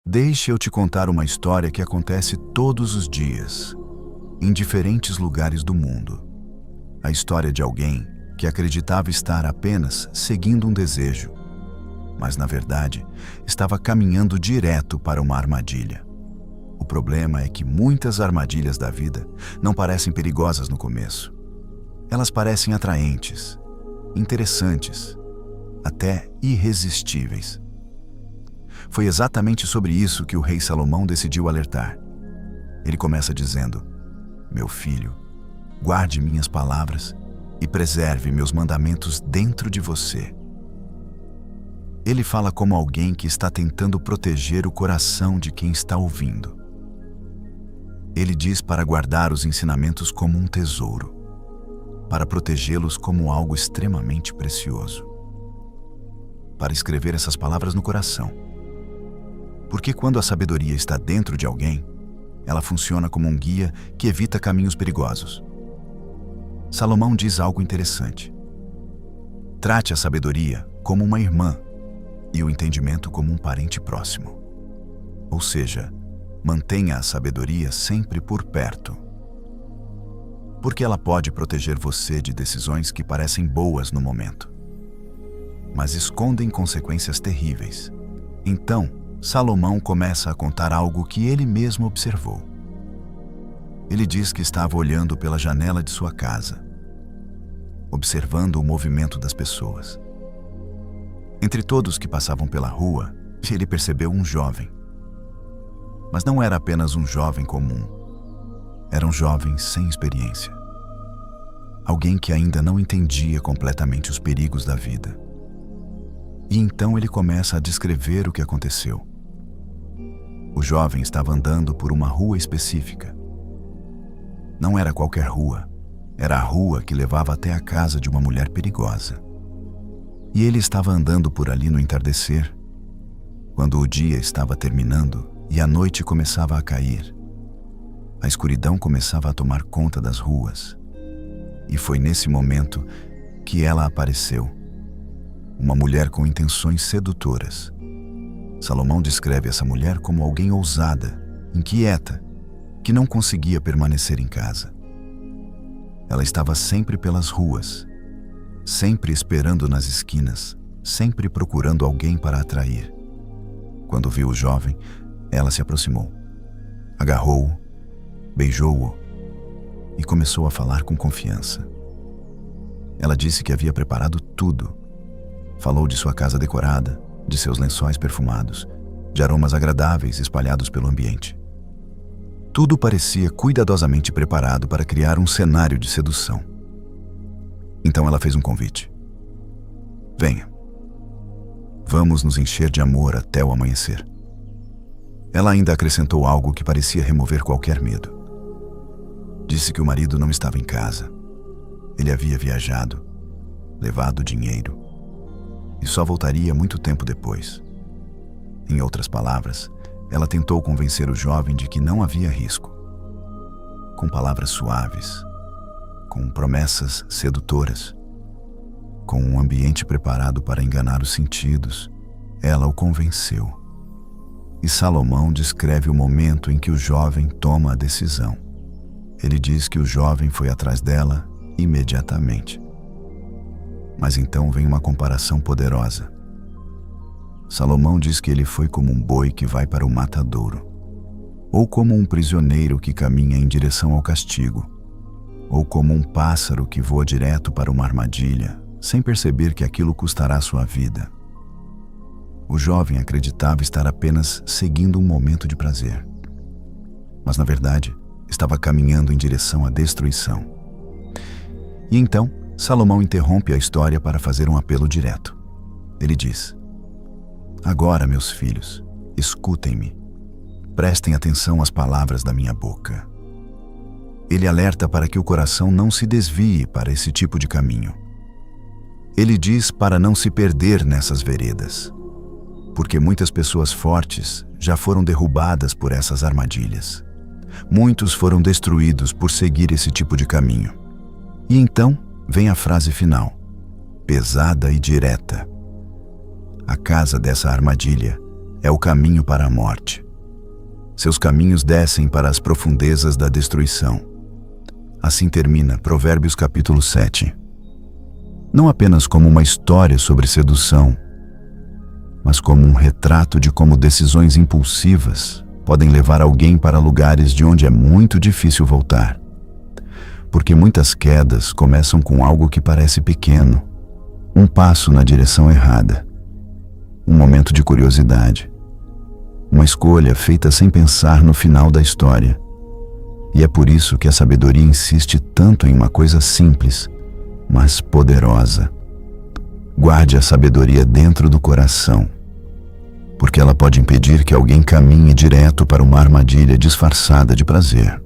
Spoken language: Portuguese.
Deixe eu te contar uma história que acontece todos os dias, em diferentes lugares do mundo. A história de alguém que acreditava estar apenas seguindo um desejo, mas na verdade estava caminhando direto para uma armadilha. O problema é que muitas armadilhas da vida não parecem perigosas no começo. Elas parecem atraentes, interessantes, até irresistíveis. Foi exatamente sobre isso que o rei Salomão decidiu alertar. Ele começa dizendo: "Meu filho, guarde minhas palavras e preserve meus mandamentos dentro de você." Ele fala como alguém que está tentando proteger o coração de quem está ouvindo. Ele diz para guardar os ensinamentos como um tesouro, para protegê-los como algo extremamente precioso, para escrever essas palavras no coração. Porque quando a sabedoria está dentro de alguém, ela funciona como um guia que evita caminhos perigosos. Salomão diz algo interessante. Trate a sabedoria como uma irmã e o entendimento como um parente próximo. Ou seja, mantenha a sabedoria sempre por perto. Porque ela pode proteger você de decisões que parecem boas no momento, mas escondem consequências terríveis. Então, Salomão começa a contar algo que ele mesmo observou. Ele diz que estava olhando pela janela de sua casa, observando o movimento das pessoas. Entre todos que passavam pela rua, ele percebeu um jovem. Mas não era apenas um jovem comum. Era um jovem sem experiência. Alguém que ainda não entendia completamente os perigos da vida. E então ele começa a descrever o que aconteceu. O jovem estava andando por uma rua específica. Não era qualquer rua, era a rua que levava até a casa de uma mulher perigosa. E ele estava andando por ali no entardecer, quando o dia estava terminando e a noite começava a cair. A escuridão começava a tomar conta das ruas. E foi nesse momento que ela apareceu. Uma mulher com intenções sedutoras. Salomão descreve essa mulher como alguém ousada, inquieta, que não conseguia permanecer em casa. Ela estava sempre pelas ruas, sempre esperando nas esquinas, sempre procurando alguém para atrair. Quando viu o jovem, ela se aproximou, agarrou-o, beijou-o e começou a falar com confiança. Ela disse que havia preparado tudo. Falou de sua casa decorada, de seus lençóis perfumados, de aromas agradáveis espalhados pelo ambiente. Tudo parecia cuidadosamente preparado para criar um cenário de sedução. Então ela fez um convite. "Venha. Vamos nos encher de amor até o amanhecer." Ela ainda acrescentou algo que parecia remover qualquer medo. Disse que o marido não estava em casa. Ele havia viajado, levado dinheiro, e só voltaria muito tempo depois. Em outras palavras, ela tentou convencer o jovem de que não havia risco. Com palavras suaves, com promessas sedutoras, com um ambiente preparado para enganar os sentidos, ela o convenceu. E Salomão descreve o momento em que o jovem toma a decisão. Ele diz que o jovem foi atrás dela imediatamente. Mas então vem uma comparação poderosa. Salomão diz que ele foi como um boi que vai para o matadouro, ou como um prisioneiro que caminha em direção ao castigo, ou como um pássaro que voa direto para uma armadilha, sem perceber que aquilo custará sua vida. O jovem acreditava estar apenas seguindo um momento de prazer, mas na verdade estava caminhando em direção à destruição. E então, Salomão interrompe a história para fazer um apelo direto. Ele diz: "Agora, meus filhos, escutem-me. Prestem atenção às palavras da minha boca." Ele alerta para que o coração não se desvie para esse tipo de caminho. Ele diz para não se perder nessas veredas, porque muitas pessoas fortes já foram derrubadas por essas armadilhas. Muitos foram destruídos por seguir esse tipo de caminho. E então, vem a frase final, pesada e direta. A casa dessa armadilha é o caminho para a morte. Seus caminhos descem para as profundezas da destruição. Assim termina Provérbios capítulo 7. Não apenas como uma história sobre sedução, mas como um retrato de como decisões impulsivas podem levar alguém para lugares de onde é muito difícil voltar. Porque muitas quedas começam com algo que parece pequeno, um passo na direção errada, um momento de curiosidade, uma escolha feita sem pensar no final da história. E é por isso que a sabedoria insiste tanto em uma coisa simples, mas poderosa. Guarde a sabedoria dentro do coração, porque ela pode impedir que alguém caminhe direto para uma armadilha disfarçada de prazer.